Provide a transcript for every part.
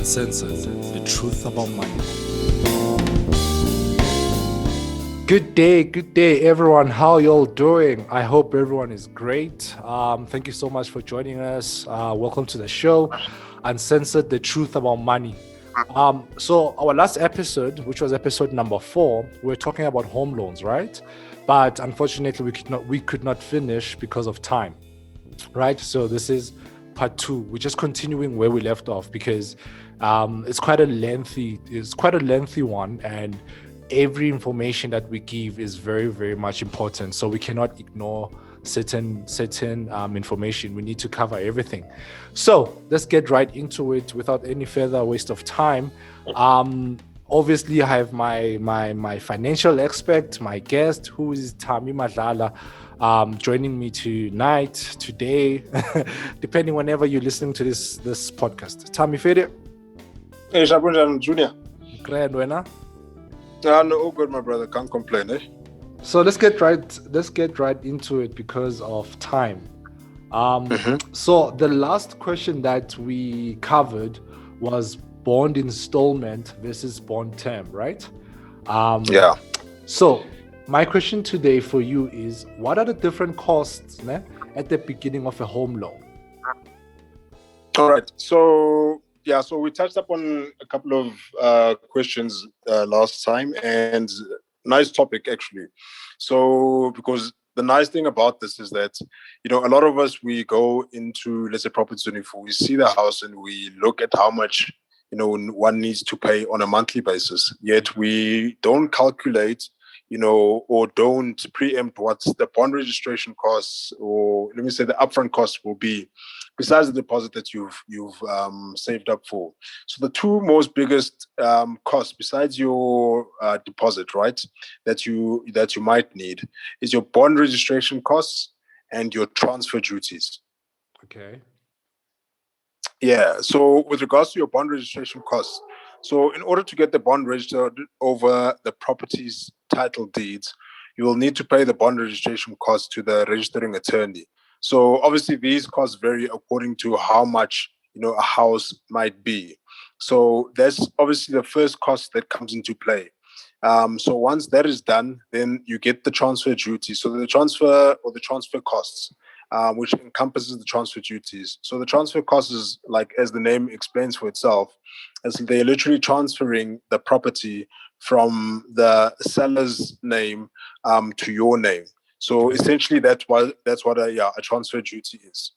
Uncensored, the truth about money. Good day, everyone. How y'all doing? I hope everyone is great. Thank you so much for joining us. Welcome to the show, Uncensored, the truth about money. So our last episode, which was episode number 4, we were talking about home loans, right? But unfortunately, we could not finish because of time, right? So this is part 2. We're just continuing where we left off because it's quite a lengthy one, and every information that we give is very, very much important. So we cannot ignore certain information. We need to cover everything. So let's get right into it without any further waste of time. Obviously, I have my financial expert, my guest, who is Tami Madlala, joining me today, depending whenever you're listening to this podcast. Tami Fede. Hey, Shabunjan Junior. Grand winner. No, all good, my brother. Can't complain, eh? So let's get right into it because of time. So the last question that we covered was bond installment versus bond term, right? Yeah. So my question today for you is, what are the different costs at the beginning of a home loan? All right. So we touched upon a couple of questions last time, and nice topic actually. So because the nice thing about this is that, a lot of us, we go into, let's say, Property 24, we see the house and we look at how much, one needs to pay on a monthly basis. Yet we don't calculate, or don't preempt what the bond registration costs, or let me say the upfront costs will be, besides the deposit that you've saved up for. So the two most biggest costs, besides your deposit, right, that you might need, is your bond registration costs and your transfer duties. Okay. Yeah. So with regards to your bond registration costs, so in order to get the bond registered over the property's title deeds, you will need to pay the bond registration costs to the registering attorney. So obviously these costs vary according to how much, a house might be. So that's obviously the first cost that comes into play. So once that is done, then you get the transfer duty. So the transfer costs, which encompasses the transfer duties. So the transfer cost is, like, as the name explains for itself, as they're literally transferring the property from the seller's name to your name. So essentially, that's what a transfer duty is.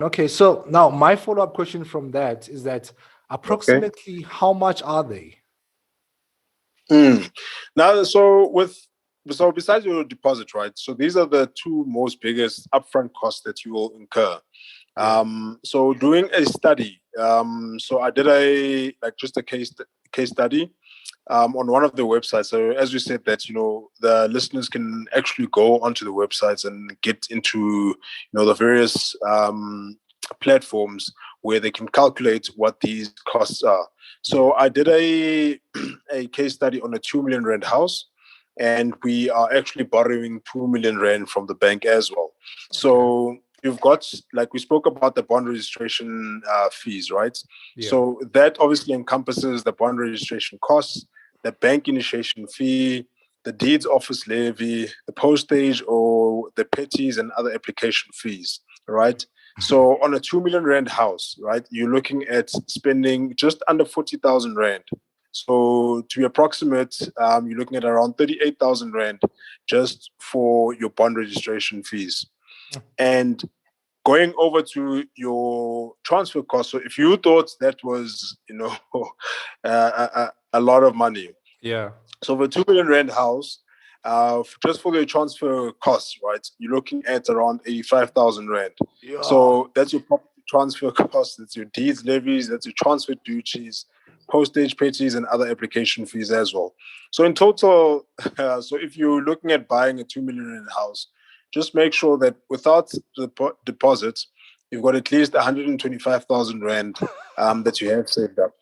Okay, so now my follow-up question from that is that approximately how much are they? Now, so besides your deposit, right? So these are the two most biggest upfront costs that you will incur. So doing a study, so I did a case study on one of the websites. So as we said that, the listeners can actually go onto the websites and get into, the various platforms where they can calculate what these costs are. So I did a case study on a 2 million rand house, and we are actually borrowing 2 million rand from the bank as well. Okay. So you've got, like we spoke about, the bond registration fees, right? Yeah. So that obviously encompasses the bond registration costs, the bank initiation fee, the deeds office levy, the postage, or the petties and other application fees, right? So on a 2 million rand house, right, you're looking at spending just under 40,000 rand. So to be approximate, you're looking at around 38,000 rand just for your bond registration fees. And going over to your transfer cost, so if you thought that was, a lot of money. Yeah. So for 2 million rand house, just for the transfer costs, right, you're looking at around 85,000 rand. Yeah. So that's your property transfer costs, that's your deeds levies, that's your transfer duties, postage, petties, and other application fees as well. So in total, so if you're looking at buying a 2 million rand house, just make sure that without the deposit, you've got at least 125,000 rand that you have saved up.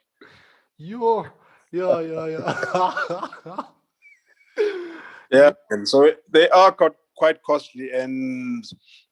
Yeah. Yeah, and so they are quite costly.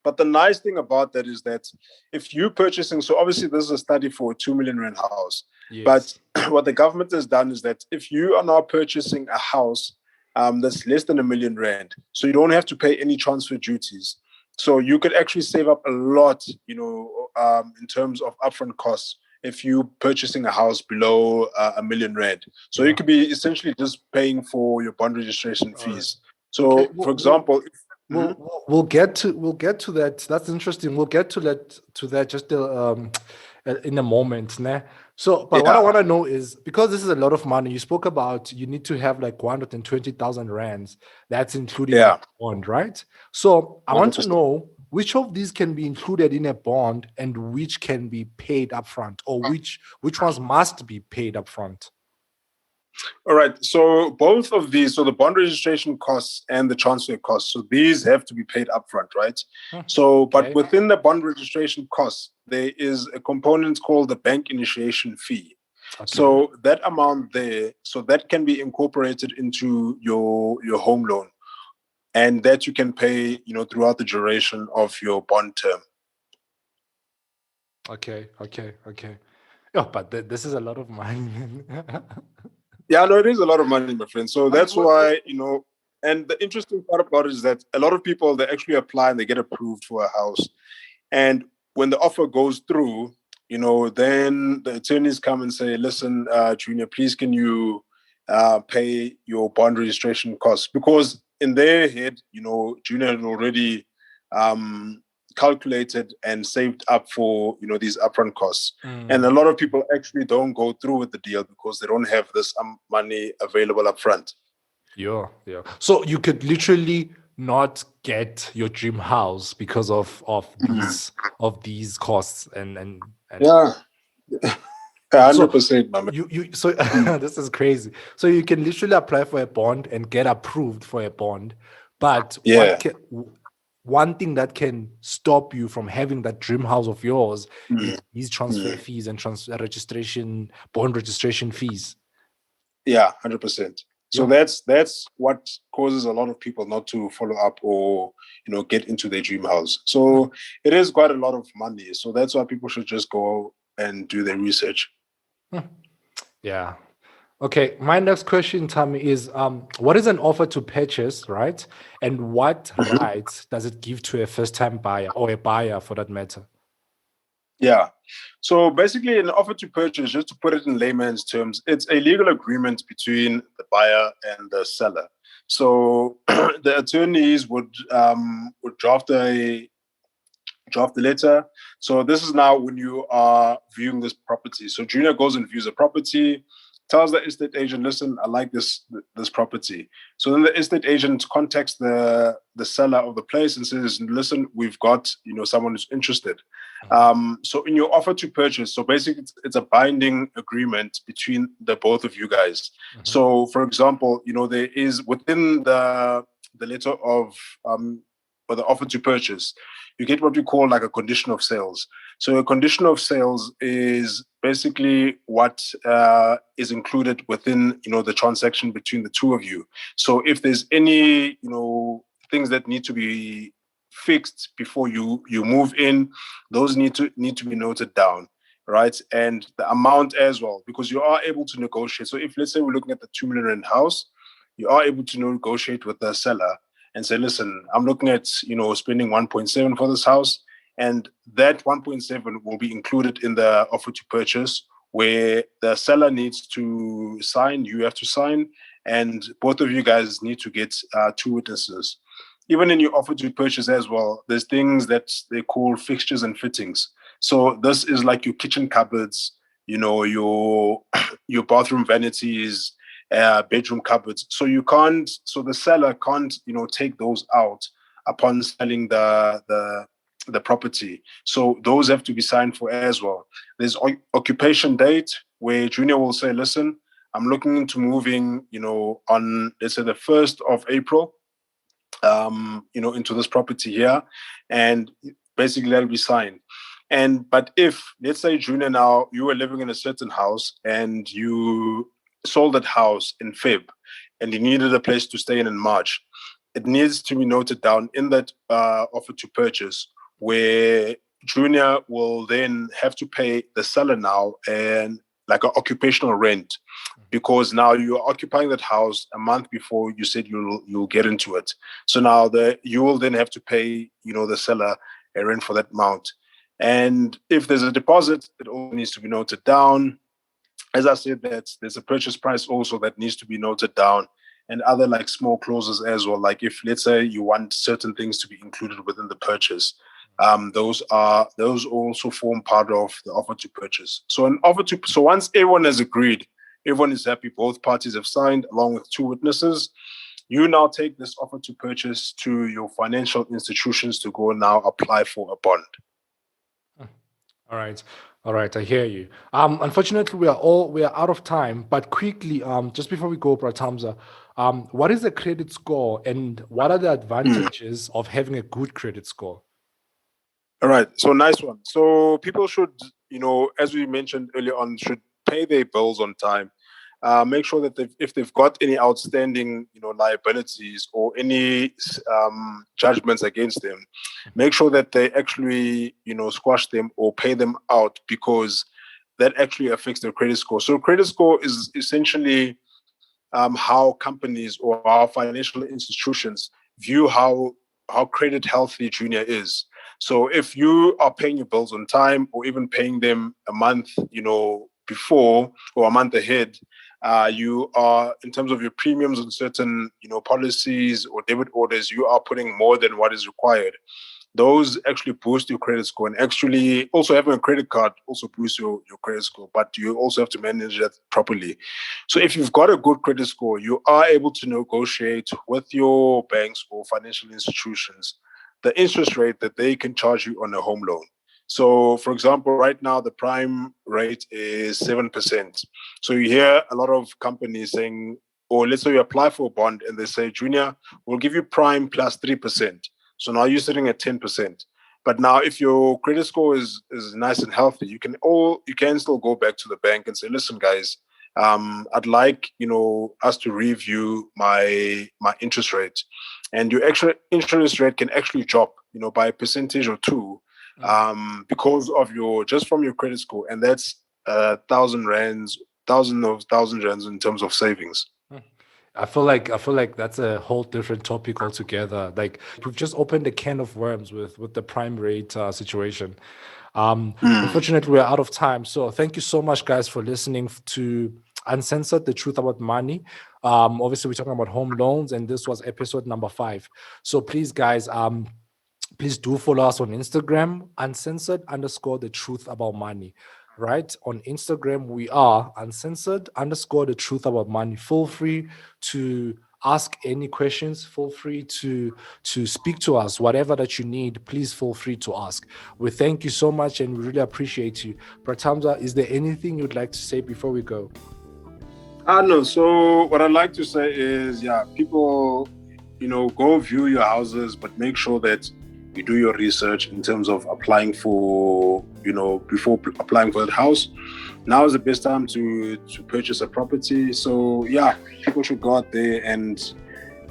But the nice thing about that is that if you're purchasing, so obviously this is a study for a 2 million rand house. Yes. But what the government has done is that if you are now purchasing a house that's less than 1 million rand, so you don't have to pay any transfer duties. So you could actually save up a lot, in terms of upfront costs if you're purchasing a house below 1 million rand. So you could be essentially just paying for your bond registration fees. Okay. So, for example, We'll get to that. That's interesting. We'll get to that just in a moment, né? So, but what I yeah, want to know is, because this is a lot of money, you spoke about you need to have like 120,000 rands. That's including the yeah, bond, right? So I want to 100%. know which of these can be included in a bond and which can be paid upfront, or which ones must be paid upfront. All right. So both of these, so the bond registration costs and the transfer costs, so these have to be paid upfront, right? So, but Okay. within the bond registration costs, there is a component called the bank initiation fee. Okay. So that amount there, so that can be incorporated into your home loan, and that you can pay, throughout the duration of your bond term. Okay. Oh, but this is a lot of money. Yeah, no, it is a lot of money, my friend. So I mean, that's why, and the interesting part about it is that a lot of people, they actually apply and they get approved for a house. And when the offer goes through, then the attorneys come and say, listen, Junior, please can you pay your bond registration costs? Because in their head, Junior had already calculated and saved up for these upfront costs. And a lot of people actually don't go through with the deal because they don't have this money available up front. Yeah. So you could literally not get your dream house because of these costs and Yeah, so 100%, my man. so this is crazy. So you can literally apply for a bond and get approved for a bond, but Yeah. one thing that can stop you from having that dream house of yours is Mm. these transfer fees and bond registration fees. Yeah, 100%. So Yeah. that's what causes a lot of people not to follow up or get into their dream house. So it is quite a lot of money. So that's why people should just go and do their research. Yeah. Okay. My next question, Tommy, is what is an offer to purchase, right? And what rights does it give to a first-time buyer or a buyer for that matter? Yeah. So basically, an offer to purchase, just to put it in layman's terms, it's a legal agreement between the buyer and the seller. So the attorneys would draft a letter. So this is now when you are viewing this property. So Junior goes and views a property, tells the estate agent, listen, I like this property. So then the estate agent contacts the seller of the place and says, listen, we've got someone who's interested. So in your offer to purchase, so basically it's a binding agreement between the both of you guys. So for example, there is within the letter of or the offer to purchase, you get what we call like a condition of sales. So a condition of sales is basically what is included within the transaction between the two of you. So if there's any things that need to be fixed before you move in, those need to be noted down, right? And the amount as well, because you are able to negotiate. So if let's say we're looking at the 2 million rand house, you are able to negotiate with the seller and say, listen, I'm looking at spending 1.7 for this house, and that 1.7 will be included in the offer to purchase, where the seller needs to sign, you have to sign, and both of you guys need to get two witnesses. Even in your offer to purchase as well, there's things that they call fixtures and fittings. So this is like your kitchen cupboards, your your bathroom vanities, bedroom cupboards. So the seller can't, take those out upon selling the property. So those have to be signed for as well. There's occupation date where Junior will say, listen, I'm looking into moving, on let's say the 1st of April, into this property here, and basically that'll be signed. But if let's say Junior, now you were living in a certain house and you sold that house in Feb, and you needed a place to stay in March, it needs to be noted down in that offer to purchase, where Junior will then have to pay the seller now and like an occupational rent, because now you're occupying that house a month before you said you'll get into it. So now you will then have to pay, the seller a rent for that amount. And if there's a deposit, it all needs to be noted down. As I said, there's a purchase price also that needs to be noted down, and other like small clauses as well. Like if, let's say, you want certain things to be included within the purchase, those also form part of the offer to purchase. So once everyone has agreed, everyone is happy, both parties have signed along with two witnesses, you now take this offer to purchase to your financial institutions to go now apply for a bond. All right, I hear you. Unfortunately, we are out of time. But quickly, just before we go, Pratamza, what is the credit score, and what are the advantages of having a good credit score? All right, so nice one. So people should, as we mentioned earlier on, should pay their bills on time. Make sure that if they've got any outstanding, liabilities or any judgments against them, make sure that they actually, squash them or pay them out, because that actually affects their credit score. So credit score is essentially how companies or our financial institutions view how credit healthy Junior is. So if you are paying your bills on time, or even paying them a month, before or a month ahead, you are, in terms of your premiums on certain, policies or debit orders, you are putting more than what is required. Those actually boost your credit score, and actually also having a credit card also boosts your credit score, but you also have to manage that properly. So if you've got a good credit score, you are able to negotiate with your banks or financial institutions the interest rate that they can charge you on a home loan. So, for example, right now the prime rate is 7%. So you hear a lot of companies saying, or let's say you apply for a bond and they say, Junior, we'll give you prime plus 3%. So now you're sitting at 10%. But now if your credit score is nice and healthy, you can still go back to the bank and say, listen, guys, I'd like, us to review my interest rate. And your extra interest rate can actually drop, by a percentage or two, because of from your credit score. And that's 1,000 rands in terms of savings. I feel like that's a whole different topic altogether. Like, we've just opened a can of worms with the prime rate situation. Unfortunately, we're out of time. So thank you so much, guys, for listening to Uncensored, the Truth About Money. Obviously, we're talking about home loans, and this was episode number 5. So please, guys, please do follow us on Instagram, uncensored_, the truth about money. Right? On Instagram, we are uncensored _ the truth about money. Feel free to ask any questions. Feel free to speak to us. Whatever that you need, please feel free to ask. We thank you so much, and we really appreciate you. Pratamza, is there anything you'd like to say before we go? No. So what I'd like to say is, people, go view your houses, but make sure that you do your research in terms of applying for, before applying for that house. Now is the best time to purchase a property. So people should go out there and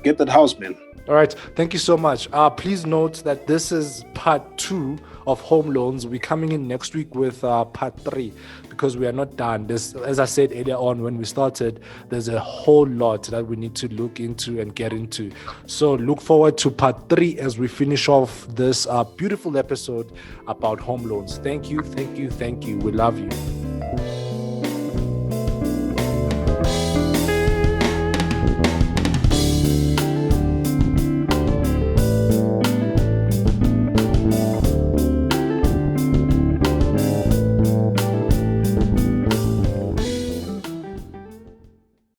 get that house, man. All right. Thank you so much. Please note that this is part 2 of home loans. We're coming in next week with part 3, because we are not done. As I said earlier on when we started, there's a whole lot that we need to look into and get into. So look forward to part 3 as we finish off this beautiful episode about home loans. Thank you. We love you.